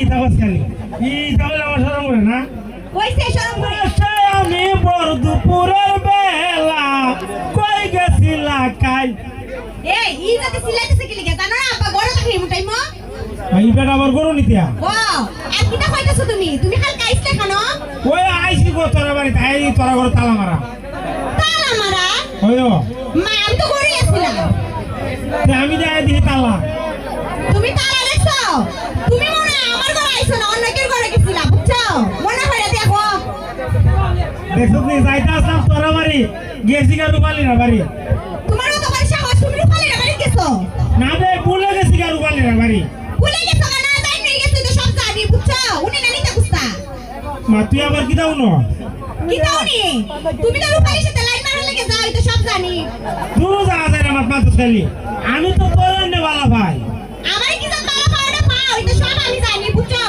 থাকস খালি ই তাহলে আমার শরম করে না কইছে শরম করে আমি বড় দুপুরের বেলা কই গেছিলা কাই এই ই যদি সিলাইতেছে কি লিখে জানো না আপা বড় থাকলি মুটাই মো ভাই বেটা আবার গরু নিতিয়া ও আর কিটা কইতাছো তুমি খাল কাইছলে খানো ওই আইছি গো তোরা বাড়ি তাই তোরা ঘরে তালা মারা ওইও মা আমি তো ঘরে আসছিলাম আমি যাই দিই তালা তুমি তালা দেখছো তুমি মনে আমার ঘরে আইছো না অন্যকের ঘরে গেছিলা বুঝছো মনে করে দেখো দেখছো নি যাইতা আসলাম তোরা বাড়ি গেছি গা রুপালি না বাড়ি তোমারও তো বাড়ি সাহস তুমি রুপালি না বাড়ি গেছো না বে ভুলে গেছি গা রুপালি না বাড়ি ভুলে গেছো না তাই নেই গেছো তো সব জানি বুঝছো উনি না নিতে গুস্তা মা তুই আবার কি দাও না কি দাওনি তুমি তো রুপালির সাথে লাইন মারার লাগে যাও তো সব জানি তুই যা যায় না মাত খালি আমি তো তোর নে বালা ভাই আমার কি জান বালা পাওয়াটা পাও এটা সব আমি জানি বুঝছো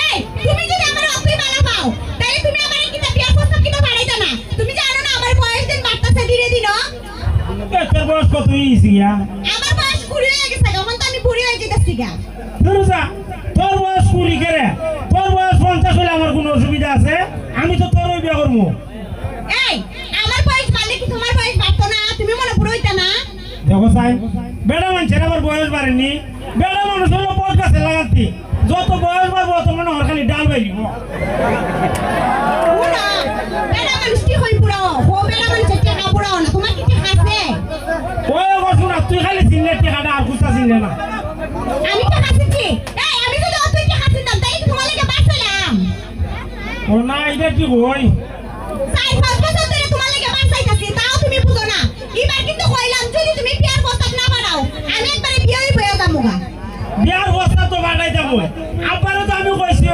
এই তুমি যদি আমার অতই বালা পাও তাহলে তুমি আমার কি বিয়ার প্রস্তাব কিনা বাড়াইতা না তুমি জানো না আমার বয়স দিন বাড়তাছে ধীরে ধীরে তোর বয়স কত হইছে ইয়া আমার বয়স 20 হয়ে গেছে গমন তো আমি বুড়ি হয়ে যেতেছি গা দুরুজা তোর বয়স 20 করে তোর বয়স 50 হলে আমার কোনো অসুবিধা আছে আমি তো তোর বিয়ে করব এই আমার বয়স বাড়লে কি তোমার বয়স বাড়তো না তুমি মনে বুড়ো হইতা না দেখো সাই বেড়া মানুষের আবার বয়স বাড়েনি বেড়া মানুষ হলো পট গাছে লাগাতি যত বয়স বাড়বো তত মনে হয় খালি ডাল বাইব বুড়া বেড়া মানুষ কি হই বুড়ো ও বেড়া মানুষের টাকা বুড়ো না তোমার কি টাকা আছে ওই বসু না তুই খালি চিনলে টাকাটা আর কুস্তা চিনলে না আমি টাকা আছি এই আমি যদি অতই টাকা আছিতাম তাই তোমার লাগে বাঁচালাম ও না এটা কি হই 4-5 বছর ধরে তোমার লাগে বাঁচাইতাছি তাও তুমি বুঝো না এবার কিন্তু কইলাম যদি তুমি বিয়ার প্রস্তাব না বাড়াও আমি একবারে বিয়েই বইয়া যামুগা বিয়ার বস্তা তো বাড়াই যাবো আব্বারও তো আমি কইছি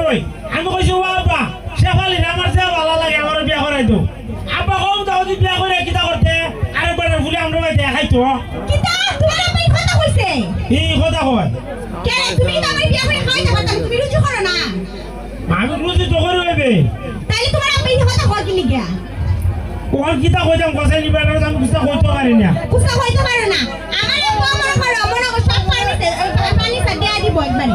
ও আব্বা শেফালি আমার যে ভালো লাগে আমার বিয়া করাই দাও আব্বা কম দাও যদি বিয়া করে কিটা করতে আরেকবার ভুলে আমরা বাইতে খাইতো কিটা তোমার আপনি কথা কইছে এই কথা কয় কে তুমি কি আমার বিয়া করে খাইতে পারতাম তুমি রুচি করো না আমি বুঝি তো করে হইবে তাইলে তোমার আপনি কথা কই কি লিগা কোন কিটা কইতাম কসাই নিবে না আমি কিছু কইতে পারি না কুসা হইতে পারে না আমারে মনে করো মনে করো সব পানি সা দেয়া দিব একবারে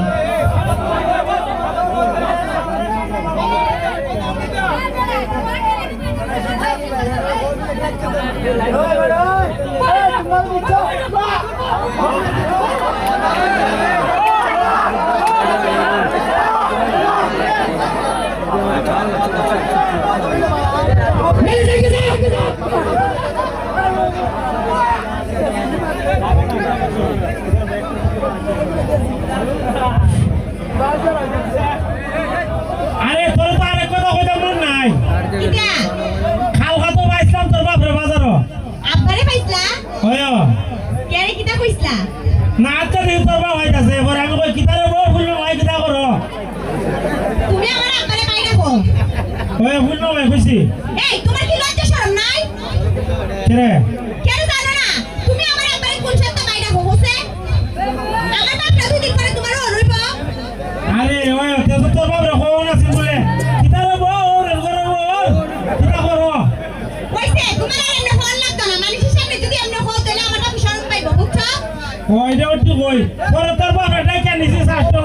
আরে তোর তো আরেক কথা কইতাম মন নাই কিটা খাও খাতো পাইছিলাম তোর বাপরে বাজারও আব্বারে পাইছলা ওয়ো কেরে কিটা কইছলা না তো দিন তোর বাপ হইতাছে এবার আমি কই কিতারে বউ ফুলনো ভাই কিতা করো তুমি আমার আব্বারে পাই রাখো ওই ফুলনো ভাই কইছি এই তোমার কি লজ্জা শরম নাই কেরে কেন জানো না তুমি আমার আব্বারে কোন সাথে পাই রাখো হোসে আমার বাপ না দুদিন পরে তোমার অনুরূপ আরে ওই তোর বাপ রে কোন আছে বলে কিতারে বউ রে করো কিতা করো কইছে তোমার আর এমনি ফল লাগতো না মানুষের সামনে যদি এমনি হও তাহলে আমার বাপ শরম পাইবো বুঝছো ওই যে উঠি কই তোর বাপ রে ডাইকা নিছি শাস্ত্র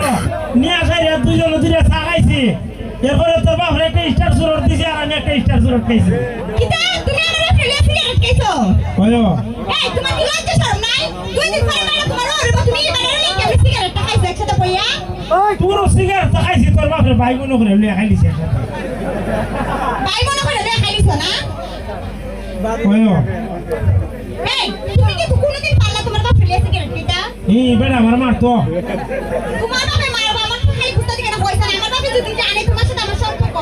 নিয়ে আসাই রে দুইজন দুইটা চা খাইছি এরপরে তোর বাপ রে একটা স্টার সুরট দিছে আর আমি একটা স্টার সুরট খাইছি কিটা তুমি আমার বাপরে সিগারেট খাইছো ওয়ো এই তোমার কি লজ্জা শরম নাই দুই দিন পরে মানে তোমার অনুরূপ তুমি এবারে লিখে আমি সিগারেটটা খাইছো একসাথে বইয়া পুরো সিগারেট তো খাইছি তোর বাপ রে ভাই মনে করে লিয়ে খাইলিছে ভাই মনে করে লে খাইছো না ওয়ো এই তুমি কি কোনদিন পারলা তোমার বাপরে সিগারেট খাইতা এই বেটা আমার মার তো তোমার বাপে মারবা আমার খাই বুঝতে দিকে না পয়সা না আমার বাপে যদি জানে তোমার সাথে আমার সম্পর্ক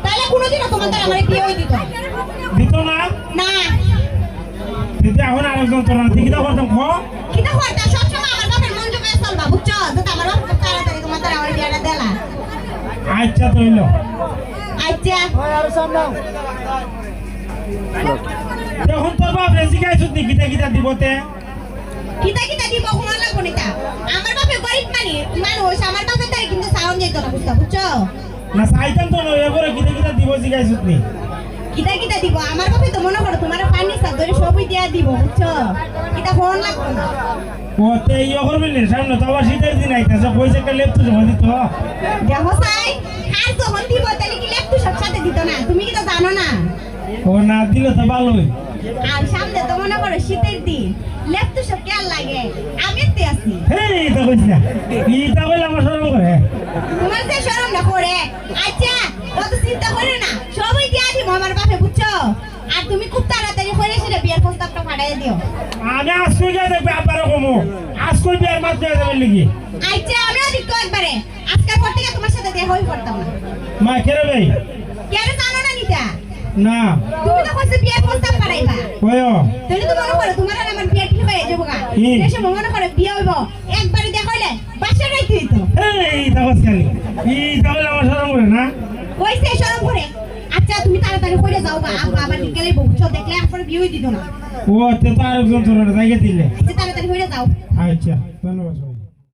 তাহলে কোনোদিনও তোমাদের আমার বিয়ে হই দিত দিত না না দিতে এখন আরেকজন তোর না ঠিকই করতাম খ কিটা হইতা সব সময় আমার বাপের মন জমে চলবা বুঝছো যাতে আমার বাপ তাড়াতাড়ি তোমার দ্বারা আমার বিয়েটা দেলা আচ্ছা তো হইলো আচ্ছা এখন তোর বাপ রে শিখাইছ নি কিতা কিতা দিবতে কিটা কিটা দিব কোন লাগবো নিতা আমার বাপে গরিব মানুষ আমার বাপে তাই কিন্তু সাউন্ড যেত না বুঝছো না চাইতাম তো নয় এবারে কিতা কিতা দিব শিখাইছ নি কিতা কিতা দিব আমার বাপে তো মনে করো তোমার পানি সাপ ধরে সবই দিয়া দিব বুঝছো কিতা ফোন লাগবে না ওতে ইয়ে করবি না সামনে তো আবার শীতের দিন আইতেছে পয়সা একটা লেপ তো জমা দিত দেখো সাই আর যখন দিব তাহলে কি লেপ সব সাথে দিত না তুমি কি তো জানো না ও না দিলে তো ভালোই আর সামনে তো মনে করো শীতের দিন লেপ সব কেয়ার লাগে আমি তে আছি হ্যাঁ এটা কইস না এটা কইলে আমার শরম করে তোমার যে শরম না করে আচ্ছা অত চিন্তা করে না সবই দিয়া দিব আমার বাপে বুঝছো আর তুমি খুব তাড়াতাড়ি করে সেটা বিয়ের প্রস্তাবটা পাঠিয়ে দিও আমি আজকে গিয়ে দেখবে আবারও কমো আজকে বিয়ার মাত্র যাবে লিখি আচ্ছা আমিও দেখতো একবারে আজকের পর থেকে তোমার সাথে দেখাই করতাম না মা কেরে ভাই কেন জানো না নিতা না তুমি তো কইছো বিয়ের প্রস্তাব পাঠাইবা কয়ও তাহলে তো মনে করো তোমার আর আমার বিয়ে ঠিক হয়ে যাবো গা দেশে মনে করো বিয়ে হইব একবারে দেখাইলে বাসা রাইতে হইতো এই তাকস খালি এই তাহলে আমার শরম করে না কইছে শরম করে আচ্ছা তুমি তাড়াতাড়ি করে যাও গা আব্বা আবার বিকেলে বুঝছো দেখলে আর পরে বিয়ে দিত না ও তে তো আরেকজন তোর জায়গা দিলে আচ্ছা তাড়াতাড়ি করে যাও আচ্ছা ধন্যবাদ সবাই